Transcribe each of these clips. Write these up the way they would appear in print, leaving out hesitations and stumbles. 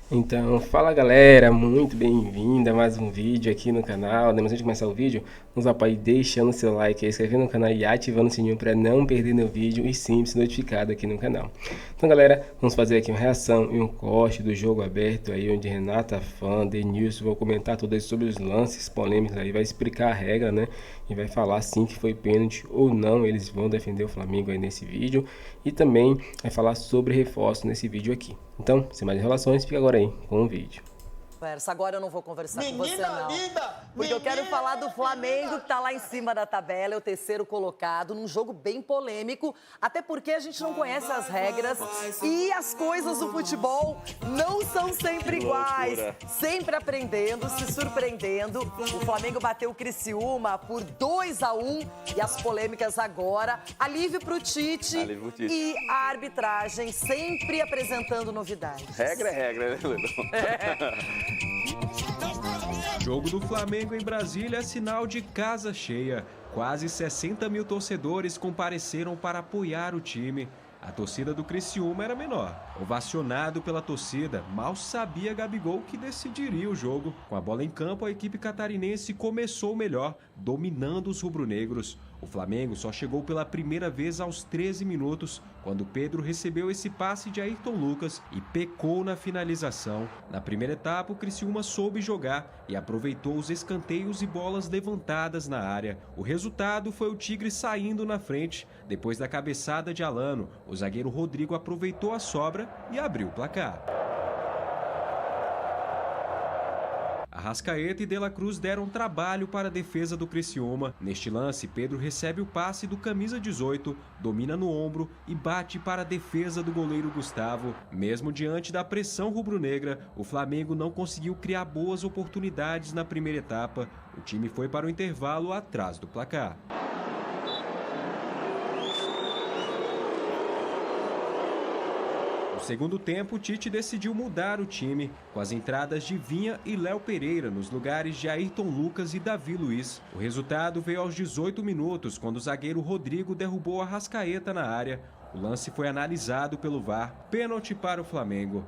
Então, fala galera, muito bem-vinda a mais um vídeo aqui no canal. Antes de começar o vídeo, nos apoie deixando seu like, inscrevendo no canal e ativando o sininho para não perder nenhum vídeo e sempre ser notificado aqui no canal. Então galera, vamos fazer aqui uma reação e um corte do jogo aberto aí, onde Renata, Fã, Denilson vão comentar tudo sobre os lances polêmicos aí, vai explicar a regra, né? E vai falar sim que foi pênalti ou não, eles vão defender o Flamengo aí nesse vídeo. E também vai falar sobre reforço nesse vídeo aqui. Então, sem mais enrolações, fica agora aí com o vídeo. Agora eu não vou conversar com você, Menina não. linda! Porque eu quero Menina, falar do Flamengo, menina. que tá lá em cima da tabela, é o terceiro colocado, num jogo bem polêmico, até porque a gente não conhece as regras e as coisas do futebol não são sempre iguais. Sempre aprendendo, se surpreendendo. O Flamengo bateu o Criciúma por 2-1 e as polêmicas agora. Alívio pro Tite. Alívio pro Tite. E a arbitragem sempre apresentando novidades. Regra é regra, né, Leandro? Jogo do Flamengo em Brasília é sinal de casa cheia. Quase 60 mil torcedores compareceram para apoiar o time. A torcida do Criciúma era menor. Ovacionado pela torcida, mal sabia Gabigol que decidiria o jogo. Com a bola em campo, a equipe catarinense começou melhor, dominando os rubro-negros. O Flamengo só chegou pela primeira vez aos 13 minutos, quando Pedro recebeu esse passe de Ayrton Lucas e pecou na finalização. Na primeira etapa, o Criciúma soube jogar e aproveitou os escanteios e bolas levantadas na área. O resultado foi o Tigre saindo na frente. Depois da cabeçada de Alano, o zagueiro Rodrigo aproveitou a sobra e abriu o placar. Arrascaeta e De La Cruz deram trabalho para a defesa do Criciúma. Neste lance, Pedro recebe o passe do camisa 18, domina no ombro e bate para a defesa do goleiro Gustavo. Mesmo diante da pressão rubro-negra, o Flamengo não conseguiu criar boas oportunidades na primeira etapa. O time foi para o intervalo atrás do placar. No segundo tempo, o Tite decidiu mudar o time, com as entradas de Vinha e Léo Pereira nos lugares de Ayrton Lucas e Davi Luiz. O resultado veio aos 18 minutos, quando o zagueiro Rodrigo derrubou Arrascaeta na área. O lance foi analisado pelo VAR, pênalti para o Flamengo.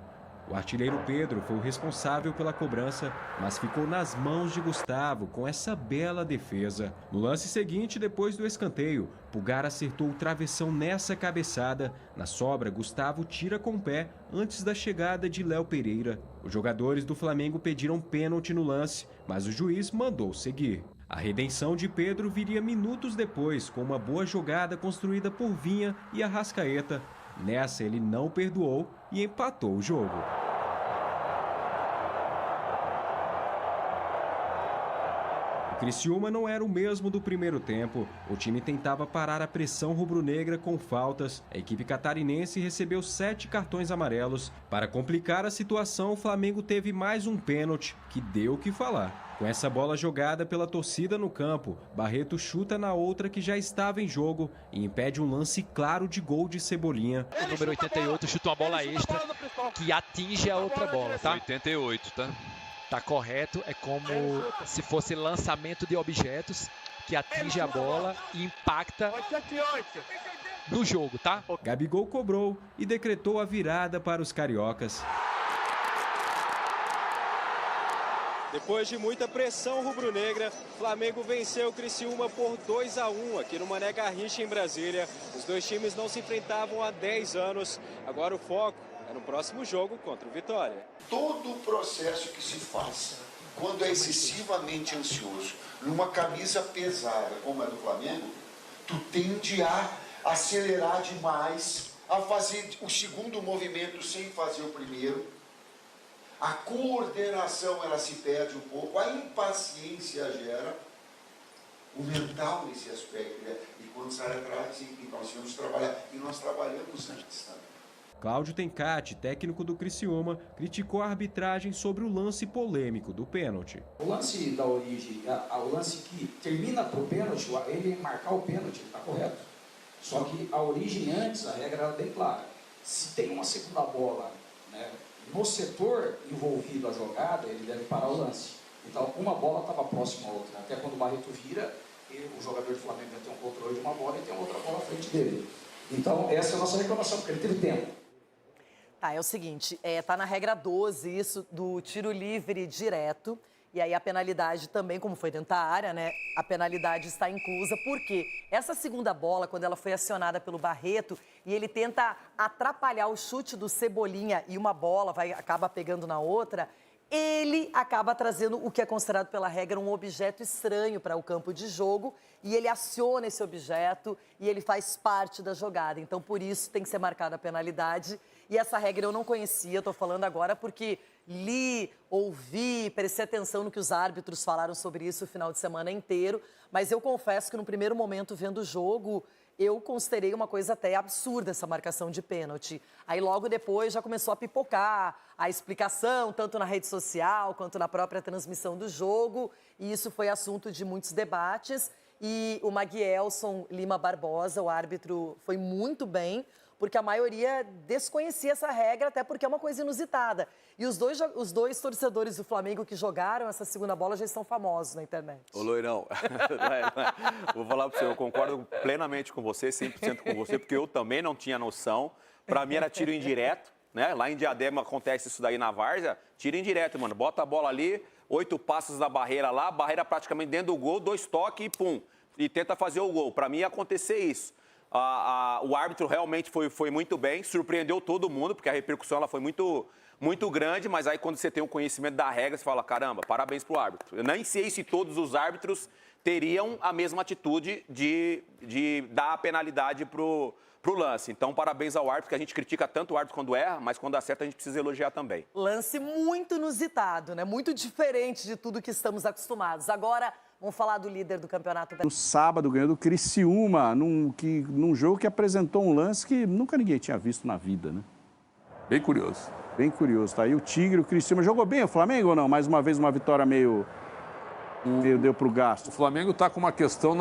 O artilheiro Pedro foi o responsável pela cobrança, mas ficou nas mãos de Gustavo com essa bela defesa. No lance seguinte, depois do escanteio, Pulgar acertou o travessão nessa cabeçada. Na sobra, Gustavo tira com o pé antes da chegada de Léo Pereira. Os jogadores do Flamengo pediram pênalti no lance, mas o juiz mandou seguir. A redenção de Pedro viria minutos depois, com uma boa jogada construída por Vinha e Arrascaeta. Nessa, ele não perdoou e empatou o jogo. O Criciúma não era o mesmo do primeiro tempo. O time tentava parar a pressão rubro-negra com faltas. A equipe catarinense recebeu 7 cartões amarelos. Para complicar a situação, o Flamengo teve mais um pênalti, que deu o que falar. Com essa bola jogada pela torcida no campo, Barreto chuta na outra que já estava em jogo e impede um lance claro de gol de Cebolinha. O número 88 chuta uma bola extra que atinge a outra bola, tá? 88, tá? Tá correto, é como se fosse lançamento de objetos que atinge a bola e impacta no jogo, tá? Gabigol cobrou e decretou a virada para os cariocas. Depois de muita pressão rubro-negra, Flamengo venceu o Criciúma por 2-1 aqui no Mané Garrincha, em Brasília. Os dois times não se enfrentavam há 10 anos. Agora o foco é no próximo jogo contra o Vitória. Todo o processo que se faça, quando é excessivamente ansioso, numa camisa pesada como a do Flamengo, tu tende a acelerar demais, a fazer o segundo movimento sem fazer o primeiro. A coordenação, ela se perde um pouco, a impaciência gera, o mental nesse aspecto, né? E quando sai atrás, então nós temos que trabalhar, e nós trabalhamos antes também. Cláudio Tencati, técnico do Criciúma, criticou a arbitragem sobre o lance polêmico do pênalti. O lance da origem, o lance que termina para o pênalti, ele marcar o pênalti, está correto. Só que a origem antes, a regra era bem clara. Se tem uma segunda bola, né, no setor envolvido a jogada, ele deve parar o lance. Então, uma bola estava próxima à outra. Até quando o Barreto vira, o jogador do Flamengo vai ter um controle de uma bola e tem outra bola à frente dele. Então, essa é a nossa reclamação, porque ele teve tempo. Tá, é o seguinte, tá na regra 12 isso do tiro livre direto. E aí a penalidade também, como foi dentro da área, né? A penalidade está inclusa, porque essa segunda bola, quando ela foi acionada pelo Barreto, e ele tenta atrapalhar o chute do Cebolinha e uma bola acaba pegando na outra, ele acaba trazendo o que é considerado pela regra um objeto estranho para o campo de jogo, e ele aciona esse objeto e ele faz parte da jogada. Então, por isso, tem que ser marcada a penalidade. E essa regra eu não conhecia, estou falando agora porque li, ouvi, prestei atenção no que os árbitros falaram sobre isso o final de semana inteiro, mas eu confesso que no primeiro momento, vendo o jogo, eu considerei uma coisa até absurda essa marcação de pênalti. Aí logo depois já começou a pipocar a explicação, tanto na rede social quanto na própria transmissão do jogo, e isso foi assunto de muitos debates. E o Maguielson Lima Barbosa, o árbitro, foi muito bem, porque a maioria desconhecia essa regra, até porque é uma coisa inusitada. E os dois torcedores do Flamengo que jogaram essa segunda bola já estão famosos na internet. Ô, Loirão, vou falar para você, eu concordo plenamente com você, 100% com você, porque eu também não tinha noção. Para mim era tiro indireto, né? Lá em Diadema acontece isso daí na várzea, tiro indireto, mano. Bota a bola ali, 8 passos da barreira lá, barreira praticamente dentro do gol, 2 toques e pum. E tenta fazer o gol. Para mim ia acontecer isso. O árbitro realmente foi muito bem, surpreendeu todo mundo, porque a repercussão ela foi muito grande, mas aí quando você tem o conhecimento da regra, você fala, caramba, parabéns pro árbitro. Eu nem sei se todos os árbitros teriam a mesma atitude de dar a penalidade pro lance. Então, parabéns ao árbitro, que a gente critica tanto o árbitro quando erra, mas quando acerta a gente precisa elogiar também. Lance muito inusitado, né? Muito diferente de tudo que estamos acostumados. Agora, vamos falar do líder do campeonato. No sábado, ganhou do Criciúma, num jogo que apresentou um lance que nunca ninguém tinha visto na vida, né? Bem curioso. Bem curioso. Tá aí o Tigre, o Criciúma. Jogou bem o Flamengo ou não? Mais uma vez, uma vitória meio deu pro gasto. O Flamengo está com uma questão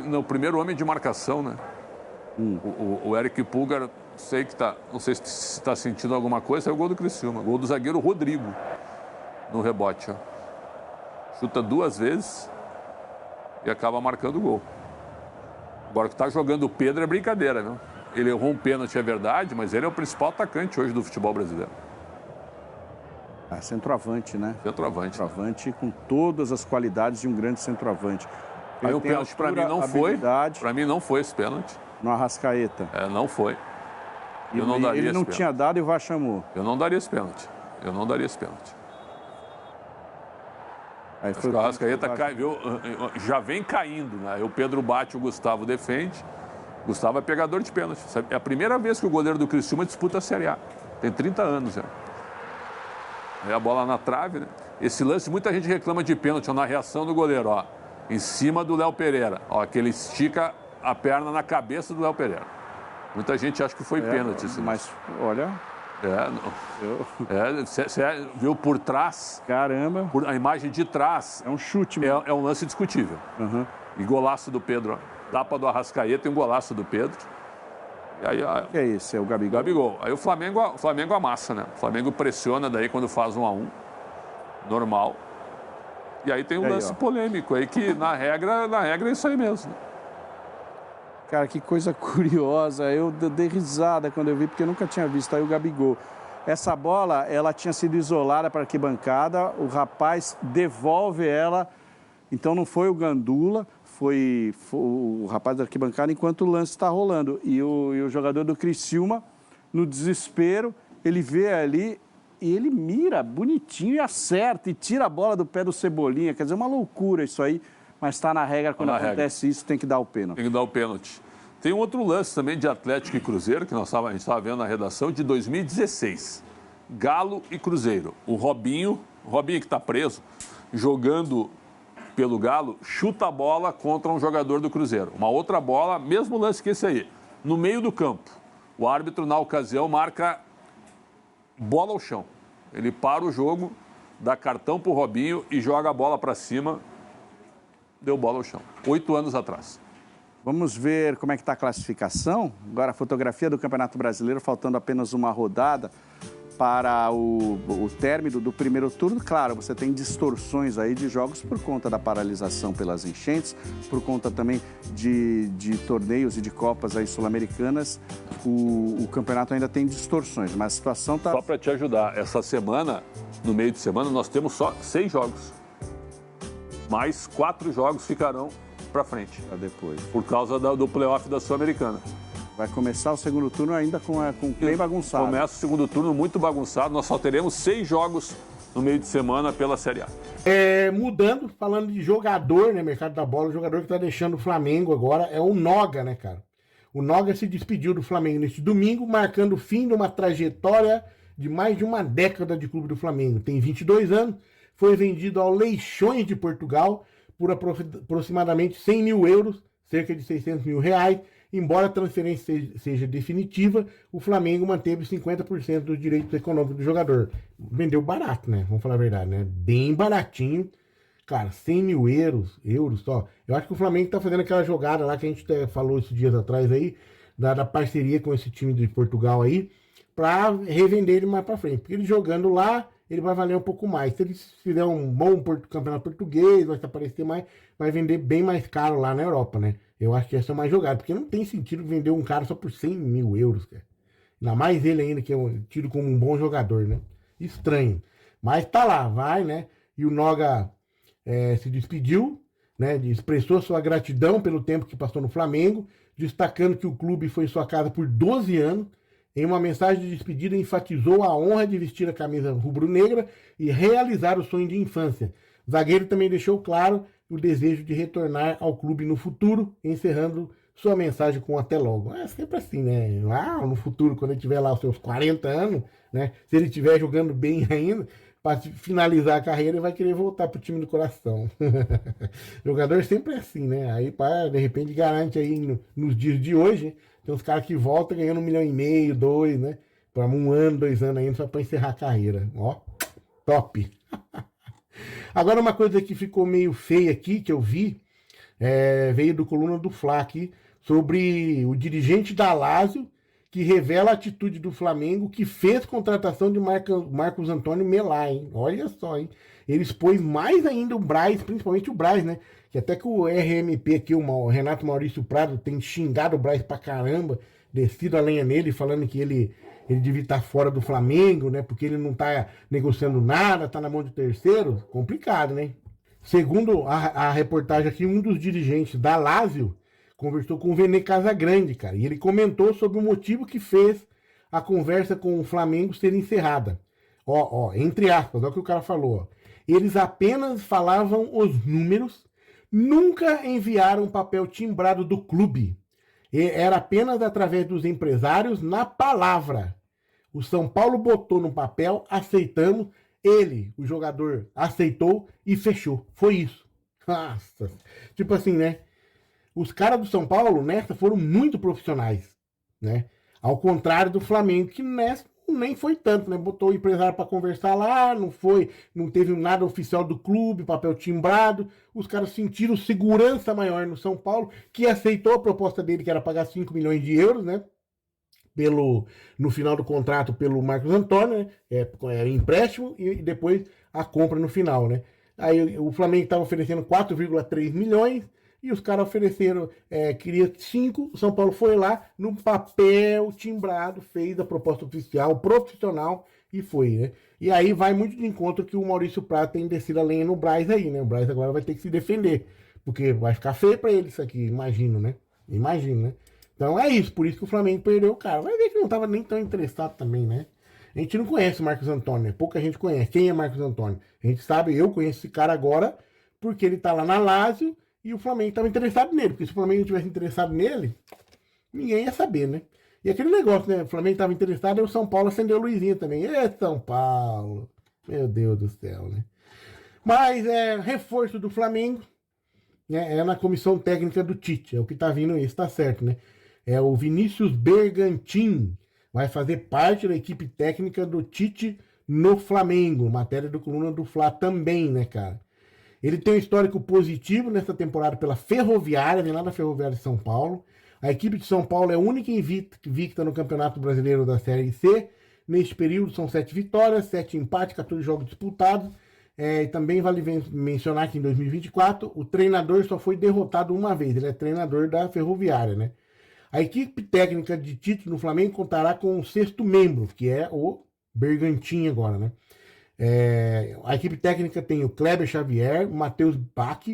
no primeiro homem de marcação, né? O Eric Pulgar, não sei se está sentindo alguma coisa, é o gol do Criciúma. Gol do zagueiro Rodrigo no rebote. Ó. Chuta 2 vezes e acaba marcando o gol. Agora, o que está jogando o Pedro é brincadeira, viu? Ele errou um pênalti, é verdade, mas ele é o principal atacante hoje do futebol brasileiro. Centroavante, né? Centroavante. Centroavante com todas as qualidades de um grande centroavante. Aí o pênalti para mim não foi. Para mim não foi esse pênalti. No Arrascaeta. Não foi. Eu não daria ele não tinha dado e o VAR chamou. Eu não daria esse pênalti. Eu não daria esse pênalti. Aí foi o Arrascaeta já vem caindo, né? Aí o Pedro bate, o Gustavo defende. O Gustavo é pegador de pênalti. É a primeira vez que o goleiro do Criciúma disputa a Série A. Tem 30 anos já. Aí a bola na trave, né? Esse lance, muita gente reclama de pênalti, na reação do goleiro, ó. Em cima do Léo Pereira. Ó, que ele estica a perna na cabeça do Léo Pereira. Muita gente acha que foi pênalti. Mas, olha... Você viu por trás? Caramba. A imagem de trás. É um chute mesmo. É um lance discutível. Uhum. E golaço do Pedro. Ó. Tapa do Arrascaeta e um golaço do Pedro. E aí, que é esse? É o Gabigol? Gabigol. Aí o Flamengo amassa, né? O Flamengo pressiona daí quando faz 1-1. Normal. E aí tem um lance polêmico aí que na regra é isso aí mesmo. Cara, que coisa curiosa. Eu dei risada quando eu vi, porque eu nunca tinha visto. Aí o Gabigol. Essa bola, ela tinha sido isolada para a arquibancada. O rapaz devolve ela. Então não foi o Gandula, foi o rapaz da arquibancada enquanto o lance está rolando. E o jogador do Criciúma, no desespero, ele vê ali e ele mira bonitinho e acerta. E tira a bola do pé do Cebolinha. Quer dizer, uma loucura isso aí. Mas está na regra, quando acontece isso, tem que dar o pênalti. Tem que dar o pênalti. Tem um outro lance também de Atlético e Cruzeiro, que a gente estava vendo na redação, de 2016. Galo e Cruzeiro. O Robinho que está preso, jogando pelo Galo, chuta a bola contra um jogador do Cruzeiro. Uma outra bola, mesmo lance que esse aí, no meio do campo. O árbitro, na ocasião, marca bola ao chão. Ele para o jogo, dá cartão para o Robinho e joga a bola para cima. Deu bola ao chão. 8 anos atrás. Vamos ver como é que está a classificação. Agora a fotografia do Campeonato Brasileiro, faltando apenas uma rodada. para o término do primeiro turno. Claro, você tem distorções aí de jogos por conta da paralisação pelas enchentes, por conta também de torneios e de copas aí sul-americanas. O campeonato ainda tem distorções, mas a situação está... Só para te ajudar, essa semana, no meio de semana, nós temos só 6 jogos. Mais 4 jogos ficarão para frente. Para depois. Por causa do playoff da Sul-Americana. Vai começar o segundo turno ainda com bem bagunçado. Começa o segundo turno muito bagunçado. Nós só teremos 6 jogos no meio de semana pela Série A. Mudando, falando de jogador, né, mercado da bola, o jogador que tá deixando o Flamengo agora é o Noga, né, cara? O Noga se despediu do Flamengo neste domingo, marcando o fim de uma trajetória de mais de uma década de clube do Flamengo. Tem 22 anos, foi vendido ao Leixões de Portugal por aproximadamente 100 mil euros, cerca de 600 mil reais. Embora a transferência seja definitiva, o Flamengo manteve 50% dos direitos econômicos do jogador. Vendeu barato, né? Vamos falar a verdade, né? Bem baratinho. Cara, 100 mil euros só. Eu acho que o Flamengo tá fazendo aquela jogada lá que a gente falou esses dias atrás aí, da parceria com esse time de Portugal aí, pra revender ele mais pra frente. Porque ele jogando lá, ele vai valer um pouco mais. Se ele fizer um bom campeonato português, vai se aparecer mais, vai vender bem mais caro lá na Europa, né? Eu acho que essa é mais jogada, porque não tem sentido vender um cara só por 100 mil euros, cara. Ainda mais ele ainda, que é tido como um bom jogador, né? Estranho. Mas tá lá, vai, né? E o Noga se despediu, né? Expressou sua gratidão pelo tempo que passou no Flamengo, destacando que o clube foi sua casa por 12 anos. Em uma mensagem de despedida, enfatizou a honra de vestir a camisa rubro-negra e realizar o sonho de infância. O zagueiro também deixou claro o desejo de retornar ao clube no futuro, encerrando sua mensagem com até logo. É sempre assim, né? Lá no futuro, quando ele tiver lá os seus 40 anos, né? Se ele estiver jogando bem ainda, para finalizar a carreira, ele vai querer voltar pro time do coração. Jogador sempre é assim, né? Aí, de repente, garante aí nos dias de hoje, tem uns caras que voltam ganhando 1,5 milhão, 2, né? Para 1 ano, 2 anos ainda, só para encerrar a carreira. Ó, top! Agora, uma coisa que ficou meio feia aqui, que eu vi, veio do Coluna do Fla aqui, sobre o dirigente da Lazio, que revela a atitude do Flamengo, que fez contratação de Marcos Antônio Melá, hein? Olha só, hein? Ele expôs mais ainda o Braz, principalmente o Braz, né? Que até que o RMP aqui, o Renato Maurício Prado, tem xingado o Braz pra caramba, descido a lenha nele, falando que ele devia estar fora do Flamengo, né? Porque ele não tá negociando nada, tá na mão de terceiro. Complicado, né? Segundo a reportagem aqui, um dos dirigentes da Lazio conversou com o Vene Casagrande, cara. E ele comentou sobre o motivo que fez a conversa com o Flamengo ser encerrada. Ó, entre aspas, olha o que o cara falou. Ó. Eles apenas falavam os números, nunca enviaram papel timbrado do clube. Era apenas através dos empresários na palavra. O São Paulo botou no papel, aceitamos, ele, o jogador, aceitou e fechou. Foi isso. Nossa. Tipo assim, né? Os caras do São Paulo, nessa, foram muito profissionais, né? Ao contrário do Flamengo, que nessa nem foi tanto, né? Botou o empresário para conversar lá, não teve nada oficial do clube, papel timbrado. Os caras sentiram segurança maior no São Paulo, que aceitou a proposta dele, que era pagar 5 milhões de euros, né? No final do contrato pelo Marcos Antônio, né? Empréstimo e depois a compra no final, né? Aí o Flamengo estava oferecendo 4,3 milhões e os caras ofereceram, queria 5, o São Paulo foi lá, no papel timbrado, fez a proposta oficial, profissional e foi, né? E aí vai muito de encontro que o Maurício Prata tem descido a lenha no Braz aí, né? O Braz agora vai ter que se defender, porque vai ficar feio pra ele isso aqui, imagino, né? Imagino, né? Então é isso, por isso que o Flamengo perdeu o cara. Vai ver que não tava nem tão interessado também, né? A gente não conhece o Marcos Antônio, né? Pouca gente conhece. Quem é Marcos Antônio? A gente sabe, eu conheço esse cara agora, porque ele tá lá na Lazio e o Flamengo tava interessado nele. Porque se o Flamengo não tivesse interessado nele, ninguém ia saber, né? E aquele negócio, né? O Flamengo tava interessado e o São Paulo acendeu a luzinha também. São Paulo! Meu Deus do céu, né? Mas reforço do Flamengo, né? É na comissão técnica do Tite. É o que tá vindo isso, tá certo, né? É o Vinícius Bergantin, vai fazer parte da equipe técnica do Tite no Flamengo. Matéria do Coluna do Fla também, né, cara? Ele tem um histórico positivo nessa temporada pela Ferroviária, vem lá da Ferroviária de São Paulo. A equipe de São Paulo é a única invicta no Campeonato Brasileiro da Série C. Neste período são 7 vitórias, 7 empates, 14 jogos disputados. E também vale mencionar que em 2024 o treinador só foi derrotado uma vez. Ele é treinador da Ferroviária, né? A equipe técnica de Tite no Flamengo contará com um 6º membro, que é o Bergantin agora, né? A equipe técnica tem o Kleber Xavier, o Matheus Bach,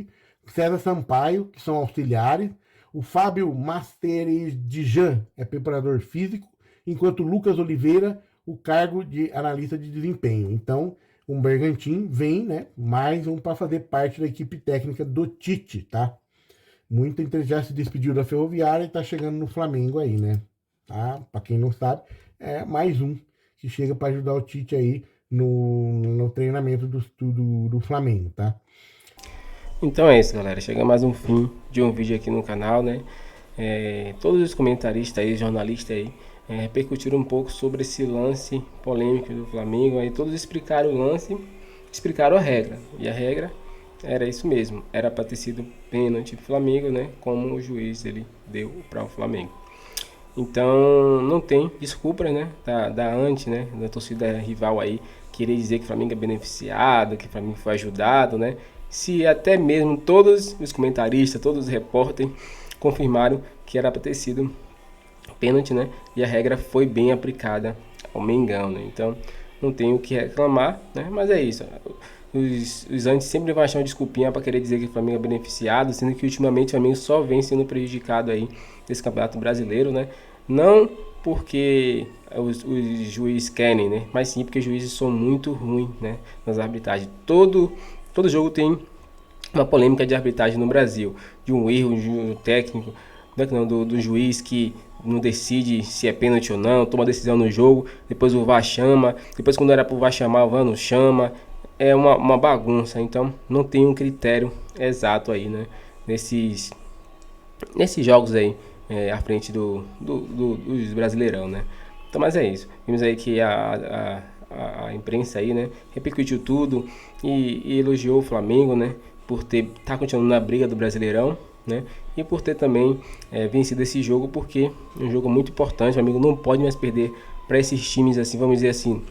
César Sampaio, que são auxiliares, o Fábio Masteredijan é preparador físico, enquanto o Lucas Oliveira, o cargo de analista de desempenho. Então, um Bergantin vem, né, mais um para fazer parte da equipe técnica do Tite, tá? Muita gente já se despediu da Ferroviária e tá chegando no Flamengo aí, né? Tá? Para quem não sabe, é mais um que chega para ajudar o Tite aí no treinamento do Flamengo, tá? Então é isso, galera. Chega mais um fim de um vídeo aqui no canal, né? Todos os comentaristas aí, jornalistas aí, repercutiram um pouco sobre esse lance polêmico do Flamengo. Aí todos explicaram o lance, explicaram a regra. E a regra era isso mesmo. Era para ter sido pênalti pro Flamengo, né? Como o juiz ele deu para o Flamengo. Então não tem desculpa, né? né? Da torcida rival aí querer dizer que o Flamengo é beneficiado, que o Flamengo foi ajudado, né? Se até mesmo todos os comentaristas, todos os repórteres confirmaram que era para ter sido pênalti, né? E a regra foi bem aplicada ao Mengão, né? Então não tenho o que reclamar, né? Mas é isso. Os antes sempre vão achar uma desculpinha para querer dizer que o Flamengo é beneficiado, sendo que ultimamente o Flamengo só vem sendo prejudicado aí nesse Campeonato Brasileiro, né? Não porque os juízes querem, né? Mas sim porque os juízes são muito ruins, né? Nas arbitragens. Todo jogo tem uma polêmica de arbitragem no Brasil, de um erro de um técnico, do juiz que não decide se é pênalti ou não, toma decisão no jogo, depois o VAR chama, depois quando era pro VAR chamar, o VAR não chama. É uma bagunça, então não tem um critério exato aí, né? Nesses jogos aí, à frente dos Brasileirão, né? Então, mas é isso. Vimos aí que a imprensa aí, né, repercutiu tudo e elogiou o Flamengo, né, por tá continuando na briga do Brasileirão, né, e por ter também vencido esse jogo, porque é um jogo muito importante. O Flamengo não pode mais perder para esses times assim, vamos dizer assim,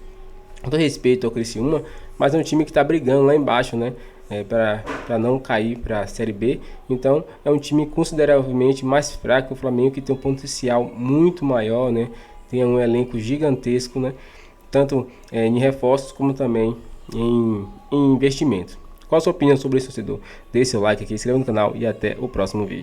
com todo respeito ao Criciúma, mas é um time que está brigando lá embaixo, né, para não cair para a Série B. Então é um time consideravelmente mais fraco que o Flamengo, que tem um potencial muito maior, né, tem um elenco gigantesco, né, tanto em reforços como também em investimentos. Qual a sua opinião sobre isso, torcedor? Deixe seu like aqui, se inscreva no canal e até o próximo vídeo.